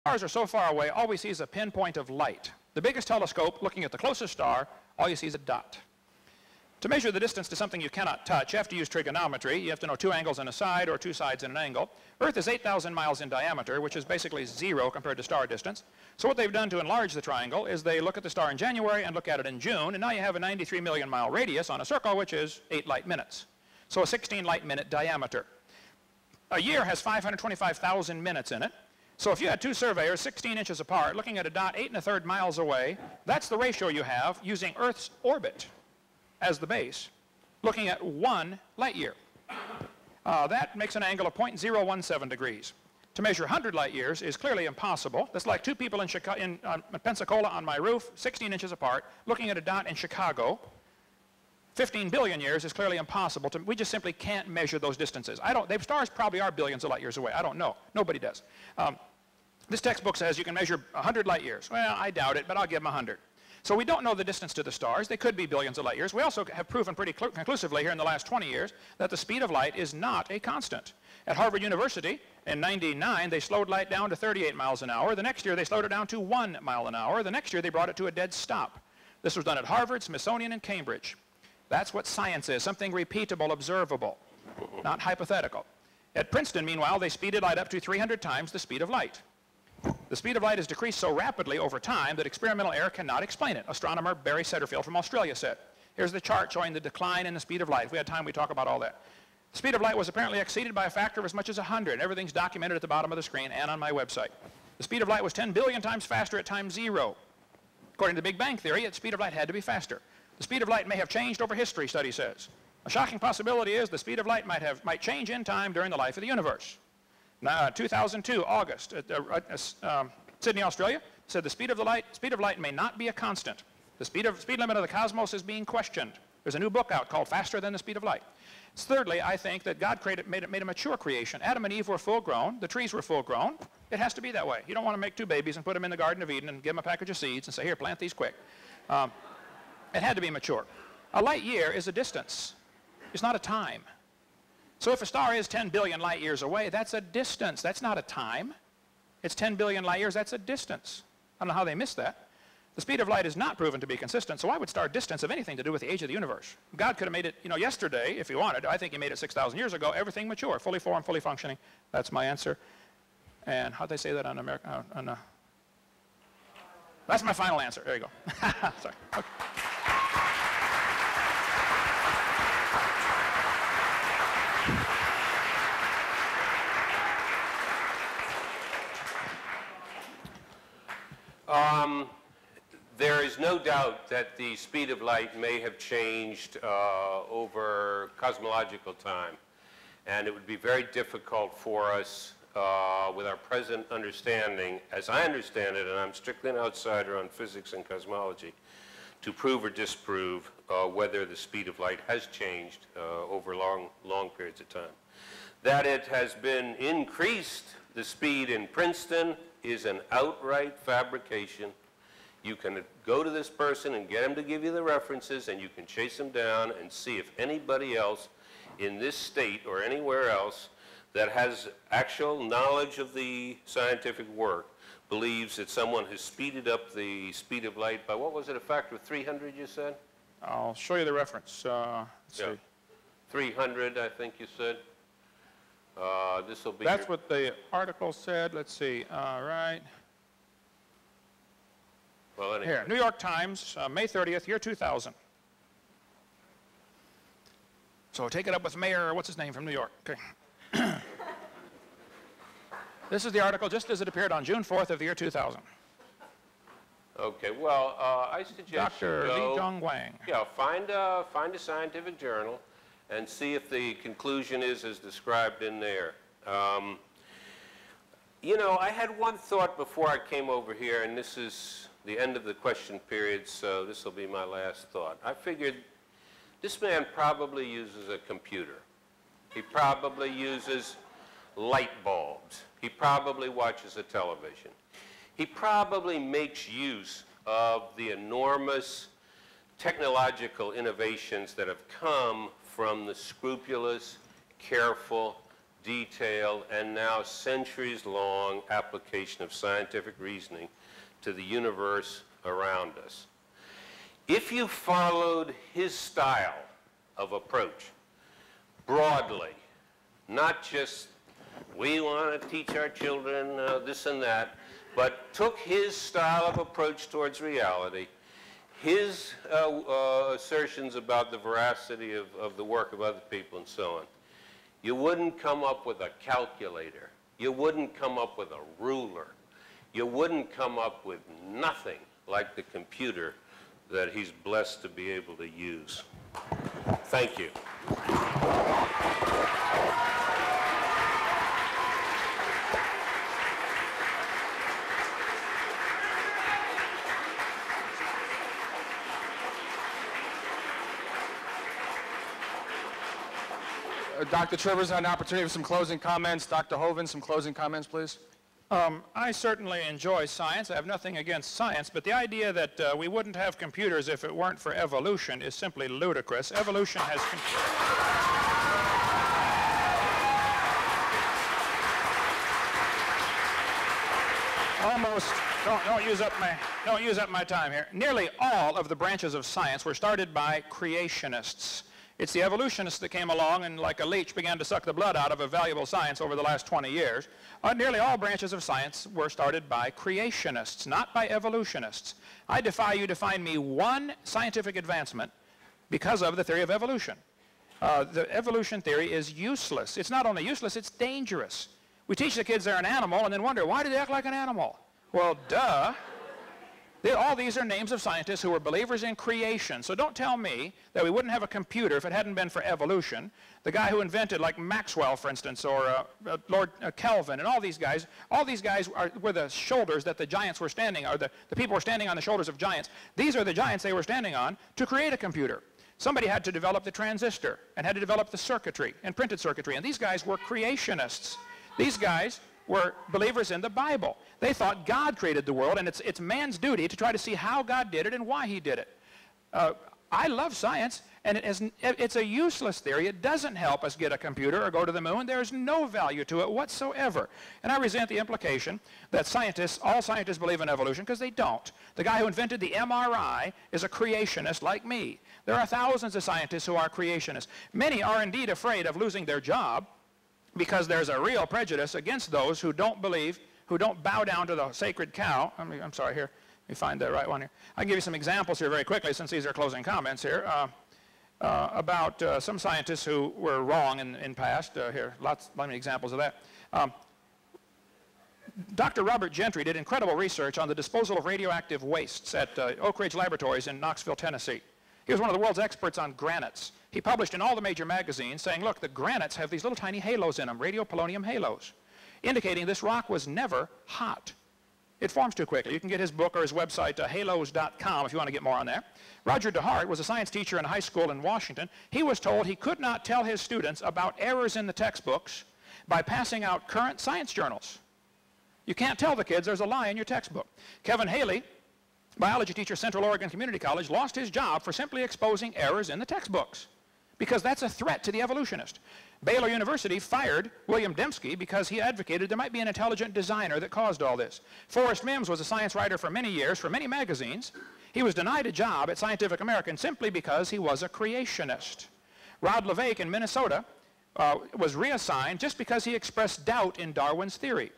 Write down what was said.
Stars are so far away, all we see is a pinpoint of light. The biggest telescope, looking at the closest star, all you see is a dot. To measure the distance to something you cannot touch, you have to use trigonometry. You have to know two angles in a side or two sides in an angle. Earth is 8,000 miles in diameter, which is basically 0 compared to star distance. So what they've done to enlarge the triangle is they look at the star in January and look at it in June, and now you have a 93 million mile radius on a circle, which is 8 light minutes. So a 16 light minute diameter. A year has 525,000 minutes in it. So if you had two surveyors 16 inches apart looking at a dot 8 1/3 miles away, that's the ratio you have using Earth's orbit as the base, looking at 1 light year. That makes an angle of 0.017 degrees. To measure 100 light years is clearly impossible. That's like two people in Pensacola on my roof, 16 inches apart, looking at a dot in Chicago. 15 billion years is clearly impossible. We just simply can't measure those distances. Stars probably are billions of light years away. I don't know. Nobody does. This textbook says you can measure 100 light years. Well, I doubt it, but I'll give them 100. So we don't know the distance to the stars. They could be billions of light years. We also have proven pretty conclusively here in the last 20 years that the speed of light is not a constant. At Harvard University in '99, they slowed light down to 38 miles an hour. The next year, they slowed it down to 1 mile an hour. The next year, they brought it to a dead stop. This was done at Harvard, Smithsonian, and Cambridge. That's what science is, something repeatable, observable, not hypothetical. At Princeton, meanwhile, they speeded light up to 300 times the speed of light. The speed of light has decreased so rapidly over time that experimental error cannot explain it. Astronomer Barry Setterfield from Australia said. Here's the chart showing the decline in the speed of light. If we had time, we'd talk about all that. The speed of light was apparently exceeded by a factor of as much as 100. Everything's documented at the bottom of the screen and on my website. The speed of light was 10 billion times faster at time 0. According to the Big Bang Theory, the speed of light had to be faster. The speed of light may have changed over history, study says. A shocking possibility is the speed of light might change in time during the life of the universe. Now, 2002, August, Sydney, Australia, said the speed of light may not be a constant. The speed limit of the cosmos is being questioned. There's a new book out called Faster Than the Speed of Light. Thirdly, I think that God made a mature creation. Adam and Eve were full grown. The trees were full grown. It has to be that way. You don't want to make two babies and put them in the Garden of Eden and give them a package of seeds and say, here, plant these quick. It had to be mature. A light year is a distance. It's not a time. So if a star is 10 billion light years away, that's a distance. That's not a time. It's 10 billion light years. That's a distance. I don't know how they missed that. The speed of light is not proven to be consistent, so why would star distance have anything to do with the age of the universe? God could have made it, yesterday, if he wanted. I think he made it 6,000 years ago. Everything mature, fully formed, fully functioning. That's my answer. And how'd they say that on America? That's my final answer. There you go. Sorry. Okay. There is no doubt that the speed of light may have changed over cosmological time, and it would be very difficult for us with our present understanding, as I understand it, and I'm strictly an outsider on physics and cosmology, to prove or disprove whether the speed of light has changed over long periods of time. That it has been increased, the speed in Princeton, is an outright fabrication. You can go to this person and get him to give you the references, and you can chase him down and see if anybody else in this state or anywhere else that has actual knowledge of the scientific work believes that someone has speeded up the speed of light by, what was it, a factor of 300, you said? I'll show you the reference. Let's see. 300, I think you said. This will be. That's what the article said. Let's see. All right. Well, anyway. Here, New York Times, May 30th, year 2000. So take it up with Mayor, what's his name, from New York. Okay. This is the article just as it appeared on June 4th of the year 2000. Okay, well, I suggest Dr. Li Jong Wang. Yeah, find a scientific journal and see if the conclusion is as described in there. I had one thought before I came over here, and this is the end of the question period, so this will be my last thought. I figured this man probably uses a computer. He probably uses light bulbs. He probably watches a television. He probably makes use of the enormous technological innovations that have come from the scrupulous, careful, detailed, and now centuries-long application of scientific reasoning to the universe around us. If you followed his style of approach broadly, not just we want to teach our children this and that, but took his style of approach towards reality, his assertions about the veracity of the work of other people and so on, you wouldn't come up with a calculator. You wouldn't come up with a ruler. You wouldn't come up with nothing like the computer that he's blessed to be able to use. Thank you. Dr. Trivers had an opportunity for some closing comments. Dr. Hovind, some closing comments, please. I certainly enjoy science. I have nothing against science, but the idea that we wouldn't have computers if it weren't for evolution is simply ludicrous. Evolution has... Almost, don't use up my time here. Nearly all of the branches of science were started by creationists. It's the evolutionists that came along and like a leech began to suck the blood out of a valuable science over the last 20 years. Nearly all branches of science were started by creationists, not by evolutionists. I defy you to find me one scientific advancement because of the theory of evolution. The evolution theory is useless. It's not only useless, it's dangerous. We teach the kids they're an animal and then wonder, why do they act like an animal? Well, duh. All these are names of scientists who were believers in creation. So don't tell me that we wouldn't have a computer if it hadn't been for evolution. The guy who invented, like Maxwell, for instance, or Lord Kelvin, and all these guys were the shoulders that the giants were standing on, or the people were standing on the shoulders of giants. These are the giants they were standing on to create a computer. Somebody had to develop the transistor and had to develop the circuitry and printed circuitry, and these guys were creationists. These guys were believers in the Bible. They thought God created the world, and it's man's duty to try to see how God did it and why he did it. I love science, and it's a useless theory. It doesn't help us get a computer or go to the moon. There's no value to it whatsoever. And I resent the implication that all scientists believe in evolution, because they don't. The guy who invented the MRI is a creationist like me. There are thousands of scientists who are creationists. Many are indeed afraid of losing their job, because there's a real prejudice against those who don't believe, who don't bow down to the sacred cow. I'm sorry, here, let me find the right one here. I can give you some examples here very quickly, since these are closing comments here, about some scientists who were wrong in past. Here, many examples of that. Dr. Robert Gentry did incredible research on the disposal of radioactive wastes at Oak Ridge Laboratories in Knoxville, Tennessee. He was one of the world's experts on granites. He published in all the major magazines saying, look, the granites have these little tiny halos in them, radiopolonium halos, indicating this rock was never hot. It forms too quickly. You can get his book or his website, halos.com, if you want to get more on that. Roger DeHart was a science teacher in a high school in Washington. He was told he could not tell his students about errors in the textbooks by passing out current science journals. You can't tell the kids there's a lie in your textbook. Kevin Haley, biology teacher, Central Oregon Community College, lost his job for simply exposing errors in the textbooks, because that's a threat to the evolutionist. Baylor University fired William Dembski because he advocated there might be an intelligent designer that caused all this. Forrest Mims was a science writer for many years, for many magazines. He was denied a job at Scientific American simply because he was a creationist. Rod LeVake in Minnesota was reassigned just because he expressed doubt in Darwin's theory.